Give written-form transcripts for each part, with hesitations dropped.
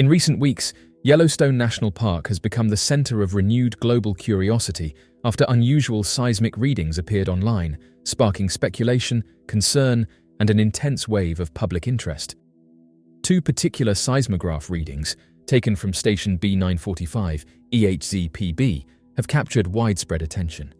In recent weeks, Yellowstone National Park has become the center of renewed global curiosity after unusual seismic readings appeared online, sparking speculation, concern, and an intense wave of public interest. Two particular seismograph readings, taken from station B945 EHZ PB, have captured widespread attention.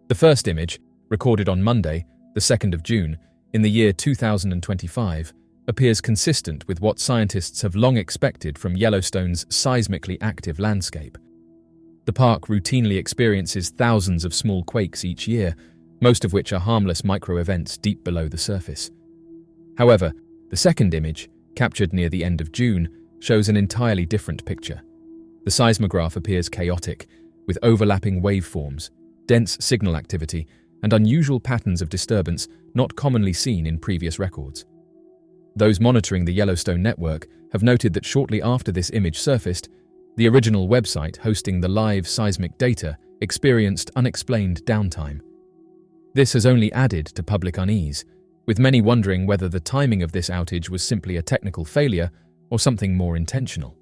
The first image, recorded on Monday, the 2nd of June, in the year 2025, appears consistent with what scientists have long expected from Yellowstone's seismically active landscape. The park routinely experiences thousands of small quakes each year, most of which are harmless micro-events deep below the surface. However, the second image, captured near the end of June, shows an entirely different picture. The seismograph appears chaotic, with overlapping waveforms, dense signal activity, and unusual patterns of disturbance not commonly seen in previous records. Those monitoring the Yellowstone network have noted that shortly after this image surfaced, the original website hosting the live seismic data experienced unexplained downtime. This has only added to public unease, with many wondering whether the timing of this outage was simply a technical failure or something more intentional.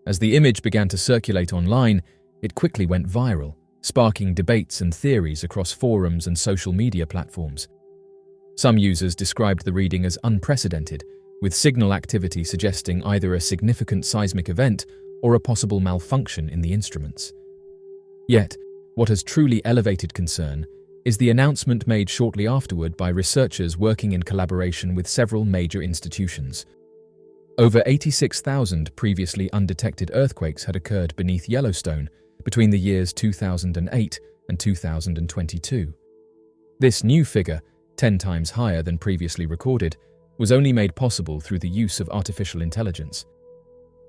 As the image began to circulate online, it quickly went viral, sparking debates and theories across forums and social media platforms. Some users described the reading as unprecedented, with signal activity suggesting either a significant seismic event or a possible malfunction in the instruments. Yet, what has truly elevated concern is the announcement made shortly afterward by researchers working in collaboration with several major institutions. Over 86,000 previously undetected earthquakes had occurred beneath Yellowstone between the years 2008 and 2022. This new figure, 10 times higher than previously recorded, was only made possible through the use of artificial intelligence.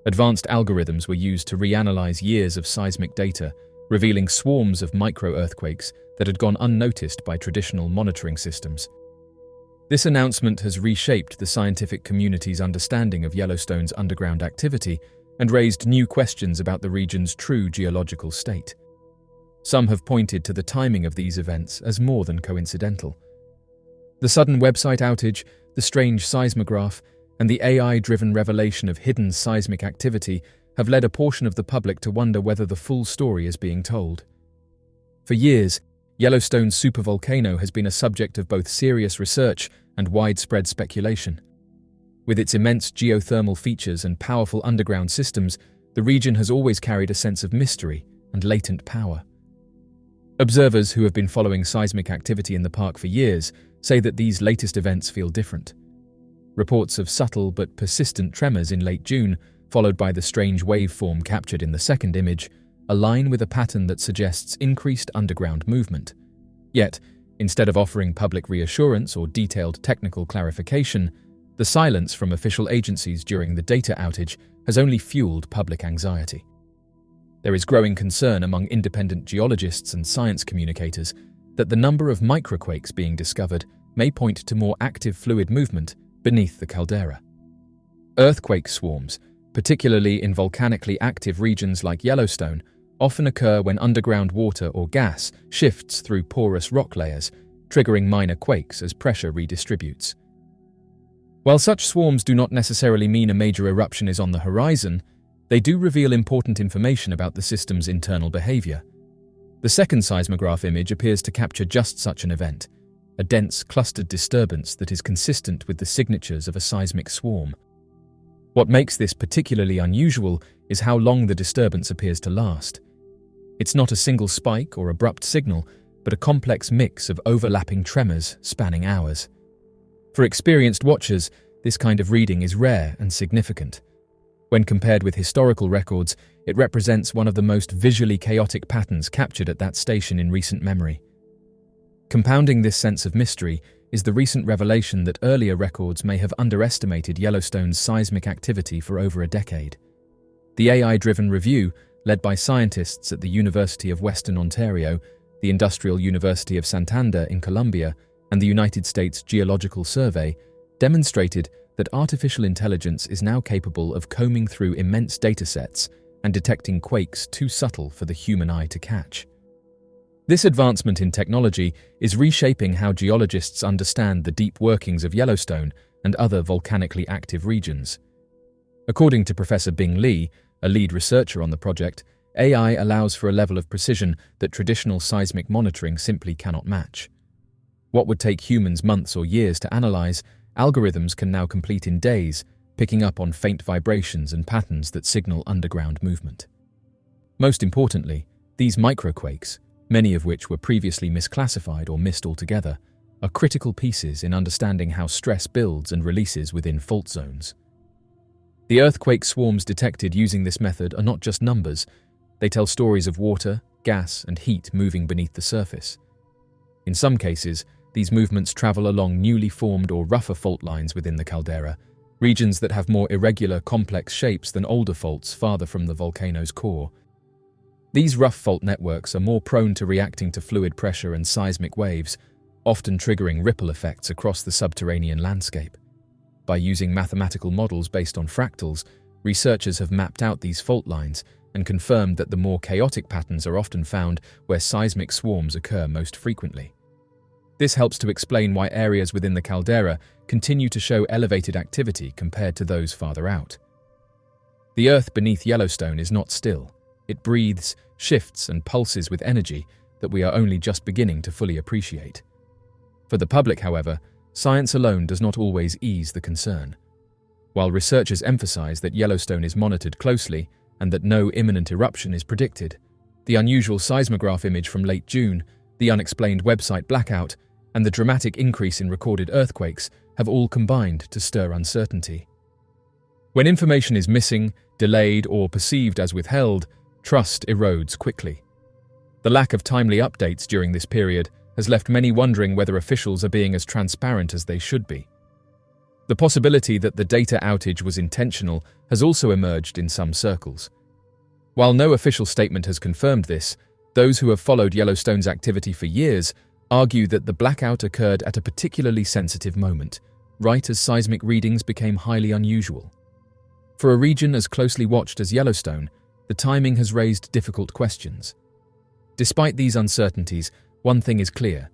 Advanced algorithms were used to reanalyze years of seismic data, revealing swarms of micro-earthquakes that had gone unnoticed by traditional monitoring systems. This announcement has reshaped the scientific community's understanding of Yellowstone's underground activity and raised new questions about the region's true geological state. Some have pointed to the timing of these events as more than coincidental. The sudden website outage, the strange seismograph, and the AI-driven revelation of hidden seismic activity have led a portion of the public to wonder whether the full story is being told. For years, Yellowstone's supervolcano has been a subject of both serious research and widespread speculation. With its immense geothermal features and powerful underground systems, the region has always carried a sense of mystery and latent power. Observers who have been following seismic activity in the park for years say that these latest events feel different. Reports of subtle but persistent tremors in late June, followed by the strange waveform captured in the second image, align with a pattern that suggests increased underground movement. Yet, instead of offering public reassurance or detailed technical clarification, the silence from official agencies during the data outage has only fueled public anxiety. There is growing concern among independent geologists and science communicators that the number of microquakes being discovered may point to more active fluid movement beneath the caldera. Earthquake swarms, particularly in volcanically active regions like Yellowstone, often occur when underground water or gas shifts through porous rock layers, triggering minor quakes as pressure redistributes. While such swarms do not necessarily mean a major eruption is on the horizon, they do reveal important information about the system's internal behavior. The second seismograph image appears to capture just such an event, a dense, clustered disturbance that is consistent with the signatures of a seismic swarm. What makes this particularly unusual is how long the disturbance appears to last. It's not a single spike or abrupt signal, but a complex mix of overlapping tremors spanning hours. For experienced watchers, this kind of reading is rare and significant. When compared with historical records, it represents one of the most visually chaotic patterns captured at that station in recent memory. Compounding this sense of mystery is the recent revelation that earlier records may have underestimated Yellowstone's seismic activity for over a decade. The AI-driven review, led by scientists at the University of Western Ontario, the Industrial University of Santander in Colombia, and the United States Geological Survey, demonstrated that artificial intelligence is now capable of combing through immense datasets and detecting quakes too subtle for the human eye to catch. This advancement in technology is reshaping how geologists understand the deep workings of Yellowstone and other volcanically active regions. According to Professor Bing Li, a lead researcher on the project, AI allows for a level of precision that traditional seismic monitoring simply cannot match. What would take humans months or years to analyze, algorithms can now complete in days, picking up on faint vibrations and patterns that signal underground movement. Most importantly, these microquakes, many of which were previously misclassified or missed altogether, are critical pieces in understanding how stress builds and releases within fault zones. The earthquake swarms detected using this method are not just numbers, they tell stories of water, gas, and heat moving beneath the surface. In some cases, these movements travel along newly formed or rougher fault lines within the caldera, regions that have more irregular, complex shapes than older faults farther from the volcano's core. These rough fault networks are more prone to reacting to fluid pressure and seismic waves, often triggering ripple effects across the subterranean landscape. By using mathematical models based on fractals, researchers have mapped out these fault lines and confirmed that the more chaotic patterns are often found where seismic swarms occur most frequently. This helps to explain why areas within the caldera continue to show elevated activity compared to those farther out. The Earth beneath Yellowstone is not still. It breathes, shifts, and pulses with energy that we are only just beginning to fully appreciate. For the public, however, science alone does not always ease the concern. While researchers emphasize that Yellowstone is monitored closely and that no imminent eruption is predicted, the unusual seismograph image from late June, the unexplained website blackout, and the dramatic increase in recorded earthquakes have all combined to stir uncertainty. When information is missing, delayed, or perceived as withheld, trust erodes quickly. The lack of timely updates during this period has left many wondering whether officials are being as transparent as they should be. The possibility that the data outage was intentional has also emerged in some circles. While no official statement has confirmed this, those who have followed Yellowstone's activity for years argue that the blackout occurred at a particularly sensitive moment, right as seismic readings became highly unusual. For a region as closely watched as Yellowstone, the timing has raised difficult questions. Despite these uncertainties, one thing is clear.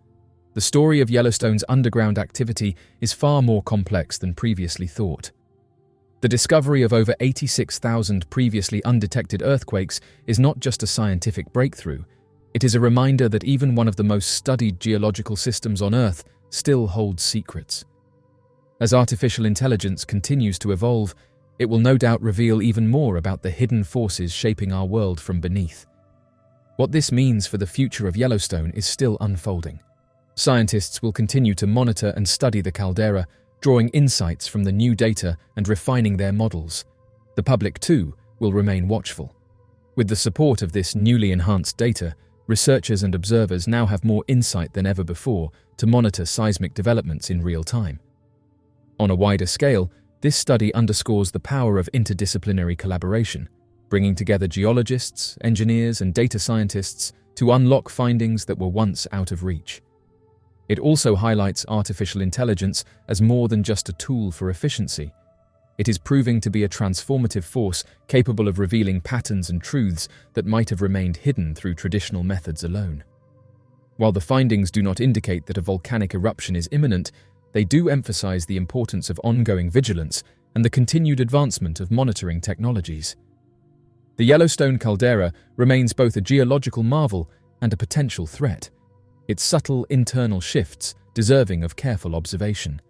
The story of Yellowstone's underground activity is far more complex than previously thought. The discovery of over 86,000 previously undetected earthquakes is not just a scientific breakthrough, it is a reminder that even one of the most studied geological systems on Earth still holds secrets. As artificial intelligence continues to evolve, it will no doubt reveal even more about the hidden forces shaping our world from beneath. What this means for the future of Yellowstone is still unfolding. Scientists will continue to monitor and study the caldera, drawing insights from the new data and refining their models. The public, too, will remain watchful. With the support of this newly enhanced data, researchers and observers now have more insight than ever before to monitor seismic developments in real time. On a wider scale, this study underscores the power of interdisciplinary collaboration, bringing together geologists, engineers, and data scientists to unlock findings that were once out of reach. It also highlights artificial intelligence as more than just a tool for efficiency. It is proving to be a transformative force capable of revealing patterns and truths that might have remained hidden through traditional methods alone. While the findings do not indicate that a volcanic eruption is imminent, they do emphasize the importance of ongoing vigilance and the continued advancement of monitoring technologies. The Yellowstone caldera remains both a geological marvel and a potential threat, its subtle internal shifts deserving of careful observation.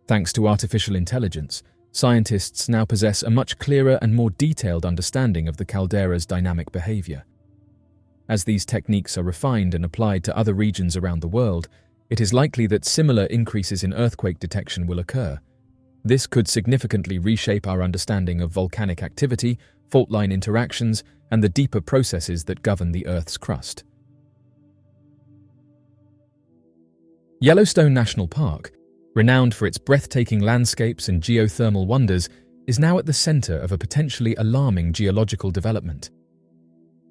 Thanks to artificial intelligence, scientists now possess a much clearer and more detailed understanding of the caldera's dynamic behavior. As these techniques are refined and applied to other regions around the world, it is likely that similar increases in earthquake detection will occur. This could significantly reshape our understanding of volcanic activity, fault line interactions, and the deeper processes that govern the Earth's crust. Yellowstone National Park, renowned for its breathtaking landscapes and geothermal wonders, is now at the center of a potentially alarming geological development.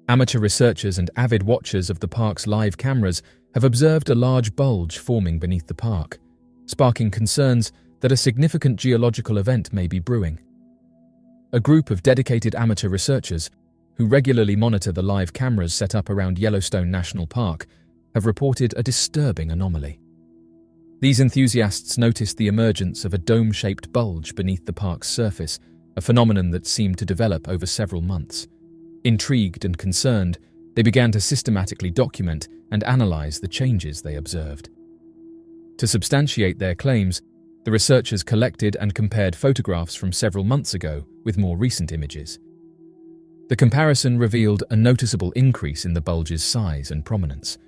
Amateur researchers and avid watchers of the park's live cameras have observed a large bulge forming beneath the park, sparking concerns that a significant geological event may be brewing. A group of dedicated amateur researchers, who regularly monitor the live cameras set up around Yellowstone National Park, have reported a disturbing anomaly. These enthusiasts noticed the emergence of a dome-shaped bulge beneath the park's surface, a phenomenon that seemed to develop over several months. Intrigued and concerned, they began to systematically document and analyze the changes they observed. To substantiate their claims, the researchers collected and compared photographs from several months ago with more recent images. The comparison revealed a noticeable increase in the bulge's size and prominence.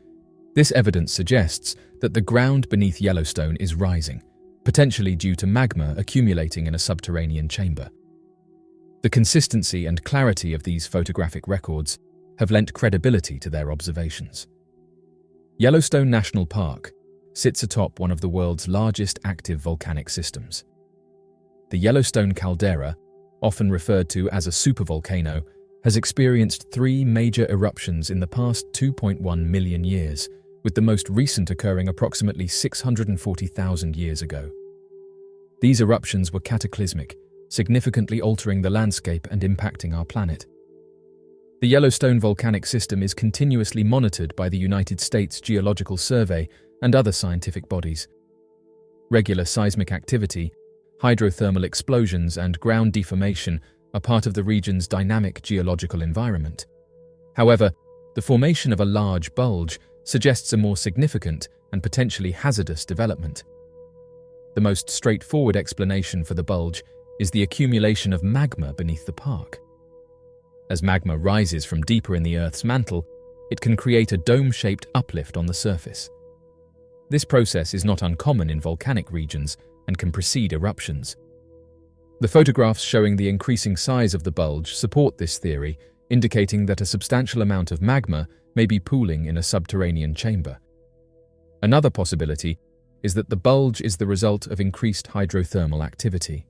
This evidence suggests that the ground beneath Yellowstone is rising, potentially due to magma accumulating in a subterranean chamber. The consistency and clarity of these photographic records have lent credibility to their observations. Yellowstone National Park sits atop one of the world's largest active volcanic systems. The Yellowstone caldera, often referred to as a supervolcano, has experienced 3 major eruptions in the past 2.1 million years, with the most recent occurring approximately 640,000 years ago. These eruptions were cataclysmic, significantly altering the landscape and impacting our planet. The Yellowstone volcanic system is continuously monitored by the United States Geological Survey and other scientific bodies. Regular seismic activity, hydrothermal explosions, and ground deformation are part of the region's dynamic geological environment. However, the formation of a large bulge suggests a more significant and potentially hazardous development. The most straightforward explanation for the bulge is the accumulation of magma beneath the park. As magma rises from deeper in the Earth's mantle, it can create a dome-shaped uplift on the surface. This process is not uncommon in volcanic regions and can precede eruptions. The photographs showing the increasing size of the bulge support this theory, indicating that a substantial amount of magma may be pooling in a subterranean chamber. Another possibility is that the bulge is the result of increased hydrothermal activity.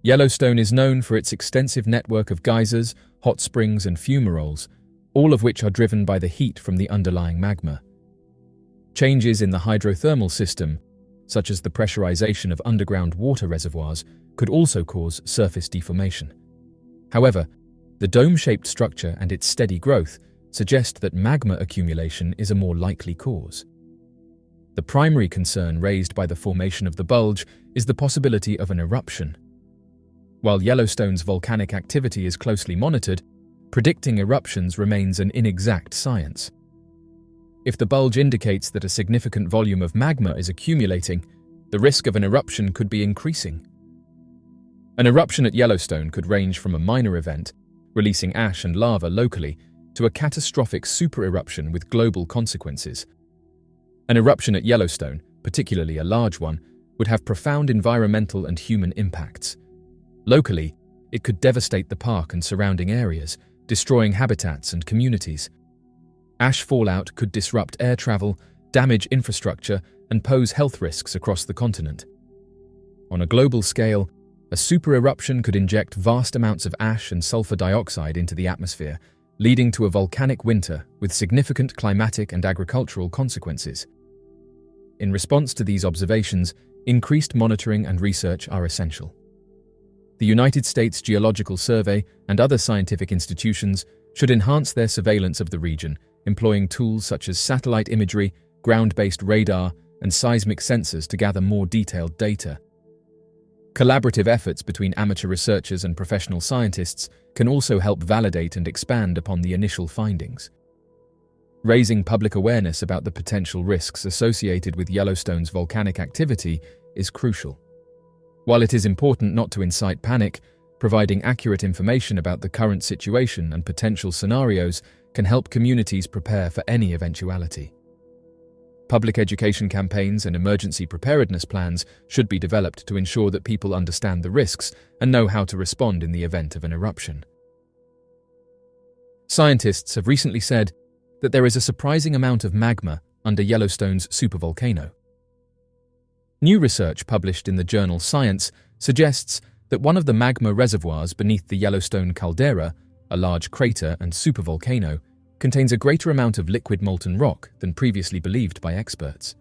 Yellowstone is known for its extensive network of geysers, hot springs, and fumaroles, all of which are driven by the heat from the underlying magma. Changes in the hydrothermal system, such as the pressurization of underground water reservoirs, could also cause surface deformation. However, the dome-shaped structure and its steady growth suggest that magma accumulation is a more likely cause. The primary concern raised by the formation of the bulge is the possibility of an eruption. While Yellowstone's volcanic activity is closely monitored, predicting eruptions remains an inexact science. If the bulge indicates that a significant volume of magma is accumulating, the risk of an eruption could be increasing. An eruption at Yellowstone could range from a minor event, releasing ash and lava locally, to a catastrophic super-eruption with global consequences. An eruption at Yellowstone, particularly a large one, would have profound environmental and human impacts. Locally, it could devastate the park and surrounding areas, destroying habitats and communities. Ash fallout could disrupt air travel, damage infrastructure, and pose health risks across the continent. On a global scale, a super-eruption could inject vast amounts of ash and sulfur dioxide into the atmosphere, leading to a volcanic winter with significant climatic and agricultural consequences. In response to these observations, increased monitoring and research are essential. The United States Geological Survey and other scientific institutions should enhance their surveillance of the region, employing tools such as satellite imagery, ground-based radar, and seismic sensors to gather more detailed data. Collaborative efforts between amateur researchers and professional scientists can also help validate and expand upon the initial findings. Raising public awareness about the potential risks associated with Yellowstone's volcanic activity is crucial. While it is important not to incite panic, providing accurate information about the current situation and potential scenarios can help communities prepare for any eventuality. Public education campaigns and emergency preparedness plans should be developed to ensure that people understand the risks and know how to respond in the event of an eruption. Scientists have recently said that there is a surprising amount of magma under Yellowstone's supervolcano. New research published in the journal Science suggests that one of the magma reservoirs beneath the Yellowstone caldera, a large crater and supervolcano, contains a greater amount of liquid molten rock than previously believed by experts.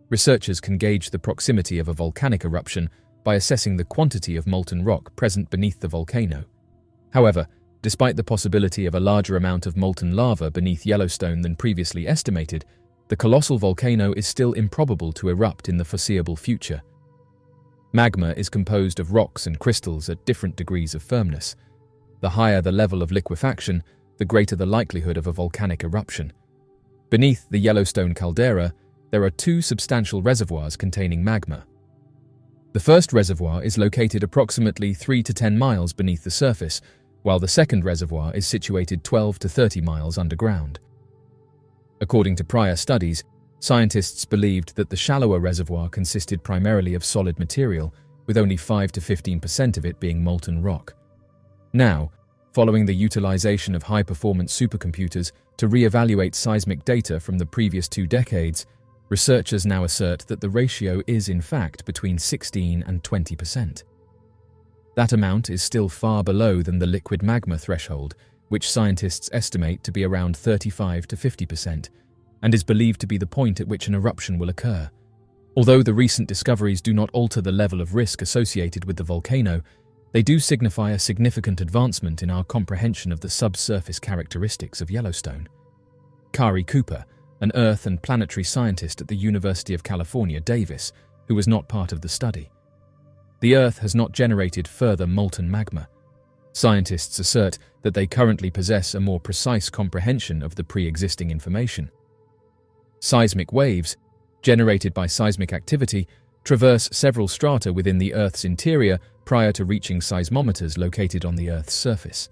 Researchers can gauge the proximity of a volcanic eruption by assessing the quantity of molten rock present beneath the volcano. However, despite the possibility of a larger amount of molten lava beneath Yellowstone than previously estimated, the colossal volcano is still improbable to erupt in the foreseeable future. Magma is composed of rocks and crystals at different degrees of firmness. The higher the level of liquefaction, the greater the likelihood of a volcanic eruption. Beneath the Yellowstone caldera, there are two substantial reservoirs containing magma. The first reservoir is located approximately 3 to 10 miles beneath the surface, while the second reservoir is situated 12 to 30 miles underground. According to prior studies, scientists believed that the shallower reservoir consisted primarily of solid material, with only 5 to 15% of it being molten rock. Now, following the utilization of high-performance supercomputers to re-evaluate seismic data from the previous 2 decades, researchers now assert that the ratio is in fact between 16 and 20%. That amount is still far below than the liquid magma threshold, which scientists estimate to be around 35 to 50%, and is believed to be the point at which an eruption will occur. Although the recent discoveries do not alter the level of risk associated with the volcano, they do signify a significant advancement in our comprehension of the subsurface characteristics of Yellowstone. Kari Cooper, an Earth and planetary scientist at the University of California, Davis, who was not part of the study. The Earth has not generated further molten magma. Scientists assert that they currently possess a more precise comprehension of the pre-existing information. Seismic waves, generated by seismic activity, traverse several strata within the Earth's interior prior to reaching seismometers located on the Earth's surface.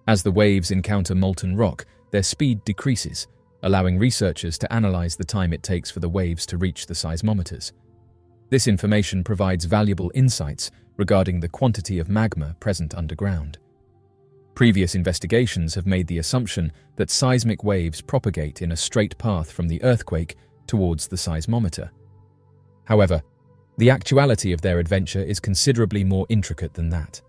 As the waves encounter molten rock, their speed decreases, allowing researchers to analyze the time it takes for the waves to reach the seismometers. This information provides valuable insights regarding the quantity of magma present underground. Previous investigations have made the assumption that seismic waves propagate in a straight path from the earthquake towards the seismometer. However, the actuality of their adventure is considerably more intricate than that.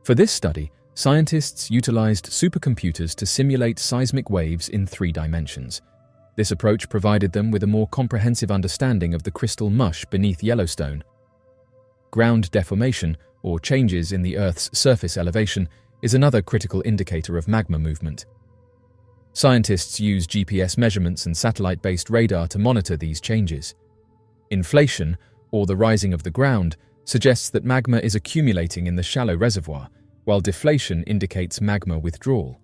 For this study, scientists utilized supercomputers to simulate seismic waves in 3 dimensions. This approach provided them with a more comprehensive understanding of the crystal mush beneath Yellowstone. Ground deformation, or changes in the Earth's surface elevation, is another critical indicator of magma movement. Scientists use GPS measurements and satellite-based radar to monitor these changes. Inflation, or the rising of the ground, suggests that magma is accumulating in the shallow reservoir, while deflation indicates magma withdrawal.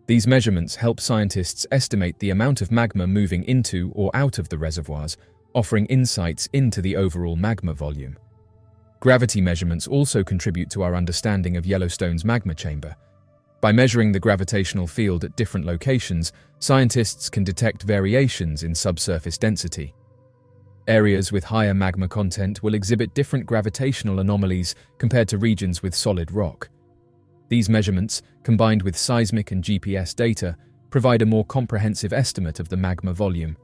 These measurements help scientists estimate the amount of magma moving into or out of the reservoirs, offering insights into the overall magma volume. Gravity measurements also contribute to our understanding of Yellowstone's magma chamber. By measuring the gravitational field at different locations, scientists can detect variations in subsurface density. Areas with higher magma content will exhibit different gravitational anomalies compared to regions with solid rock. These measurements, combined with seismic and GPS data, provide a more comprehensive estimate of the magma volume.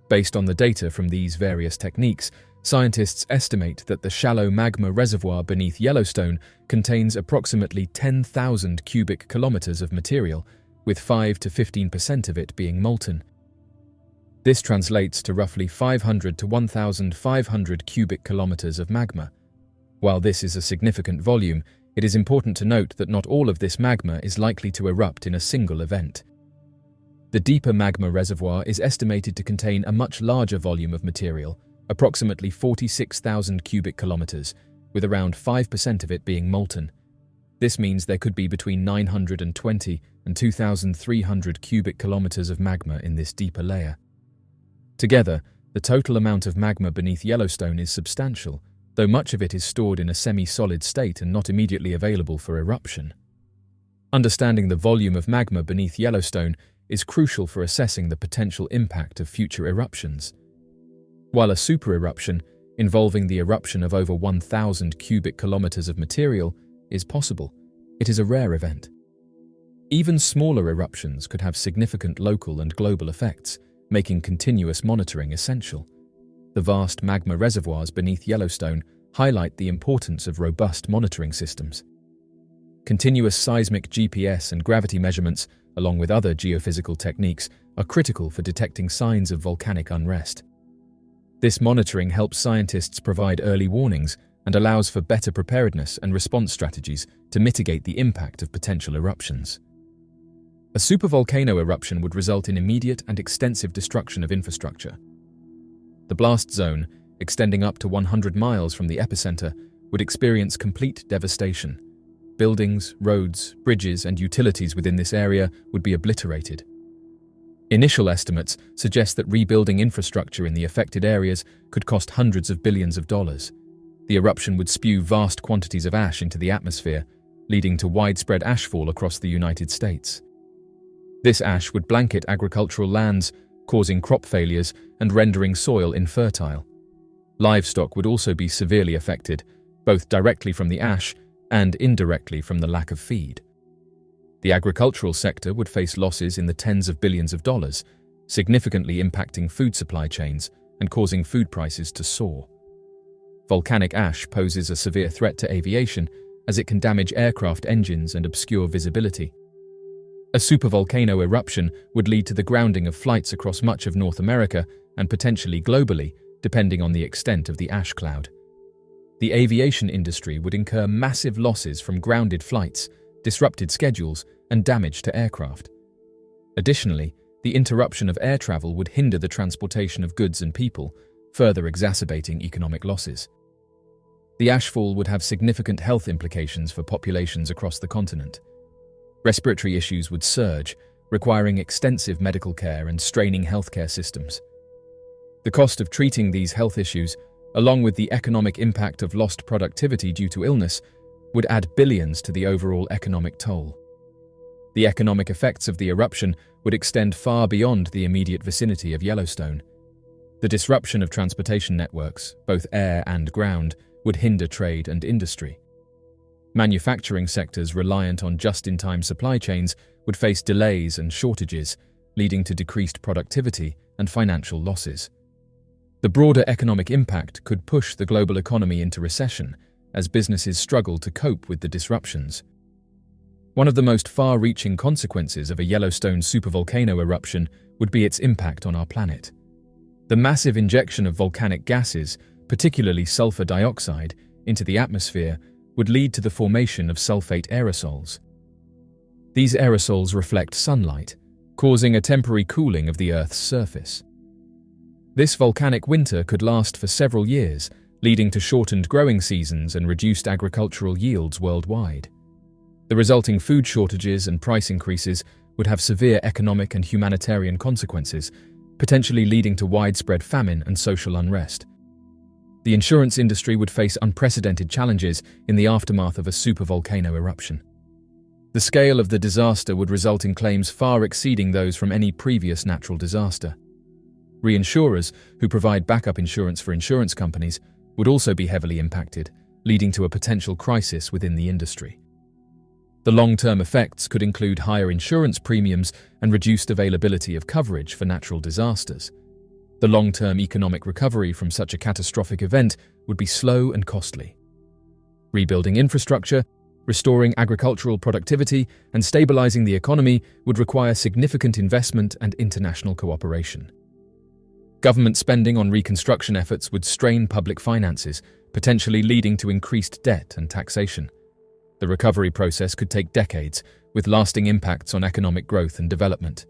Based on the data from these various techniques, scientists estimate that the shallow magma reservoir beneath Yellowstone contains approximately 10,000 cubic kilometers of material, with 5 to 15% of it being molten. This translates to roughly 500 to 1,500 cubic kilometers of magma. While this is a significant volume, it is important to note that not all of this magma is likely to erupt in a single event. The deeper magma reservoir is estimated to contain a much larger volume of material, approximately 46,000 cubic kilometers, with around 5% of it being molten. This means there could be between 920 and 2,300 cubic kilometers of magma in this deeper layer. Together, the total amount of magma beneath Yellowstone is substantial, though much of it is stored in a semi-solid state and not immediately available for eruption. Understanding the volume of magma beneath Yellowstone is crucial for assessing the potential impact of future eruptions. While a supereruption, involving the eruption of over 1,000 cubic kilometers of material, is possible, it is a rare event. Even smaller eruptions could have significant local and global effects, making continuous monitoring essential. The vast magma reservoirs beneath Yellowstone highlight the importance of robust monitoring systems. Continuous seismic GPS and gravity measurements, along with other geophysical techniques, are critical for detecting signs of volcanic unrest. This monitoring helps scientists provide early warnings and allows for better preparedness and response strategies to mitigate the impact of potential eruptions. A supervolcano eruption would result in immediate and extensive destruction of infrastructure. The blast zone, extending up to 100 miles from the epicenter, would experience complete devastation. Buildings, roads, bridges, and utilities within this area would be obliterated. Initial estimates suggest that rebuilding infrastructure in the affected areas could cost hundreds of billions of dollars. The eruption would spew vast quantities of ash into the atmosphere, leading to widespread ashfall across the United States. This ash would blanket agricultural lands, causing crop failures and rendering soil infertile. Livestock would also be severely affected, both directly from the ash and indirectly from the lack of feed. The agricultural sector would face losses in the tens of billions of dollars, significantly impacting food supply chains and causing food prices to soar. Volcanic ash poses a severe threat to aviation as it can damage aircraft engines and obscure visibility. A supervolcano eruption would lead to the grounding of flights across much of North America and potentially globally, depending on the extent of the ash cloud. The aviation industry would incur massive losses from grounded flights, disrupted schedules, and damage to aircraft. Additionally, the interruption of air travel would hinder the transportation of goods and people, further exacerbating economic losses. The ashfall would have significant health implications for populations across the continent. Respiratory issues would surge, requiring extensive medical care and straining healthcare systems. The cost of treating these health issues, along with the economic impact of lost productivity due to illness, would add billions to the overall economic toll. The economic effects of the eruption would extend far beyond the immediate vicinity of Yellowstone. The disruption of transportation networks, both air and ground, would hinder trade and industry. Manufacturing sectors reliant on just-in-time supply chains would face delays and shortages, leading to decreased productivity and financial losses. The broader economic impact could push the global economy into recession as businesses struggle to cope with the disruptions. One of the most far-reaching consequences of a Yellowstone supervolcano eruption would be its impact on our planet. The massive injection of volcanic gases, particularly sulfur dioxide, into the atmosphere would lead to the formation of sulfate aerosols. These aerosols reflect sunlight, causing a temporary cooling of the Earth's surface. This volcanic winter could last for several years, leading to shortened growing seasons and reduced agricultural yields worldwide. The resulting food shortages and price increases would have severe economic and humanitarian consequences, potentially leading to widespread famine and social unrest. The insurance industry would face unprecedented challenges in the aftermath of a supervolcano eruption. The scale of the disaster would result in claims far exceeding those from any previous natural disaster. Reinsurers, who provide backup insurance for insurance companies, would also be heavily impacted, leading to a potential crisis within the industry. The long-term effects could include higher insurance premiums and reduced availability of coverage for natural disasters. The long-term economic recovery from such a catastrophic event would be slow and costly. Rebuilding infrastructure, restoring agricultural productivity, and stabilizing the economy would require significant investment and international cooperation. Government spending on reconstruction efforts would strain public finances, potentially leading to increased debt and taxation. The recovery process could take decades, with lasting impacts on economic growth and development.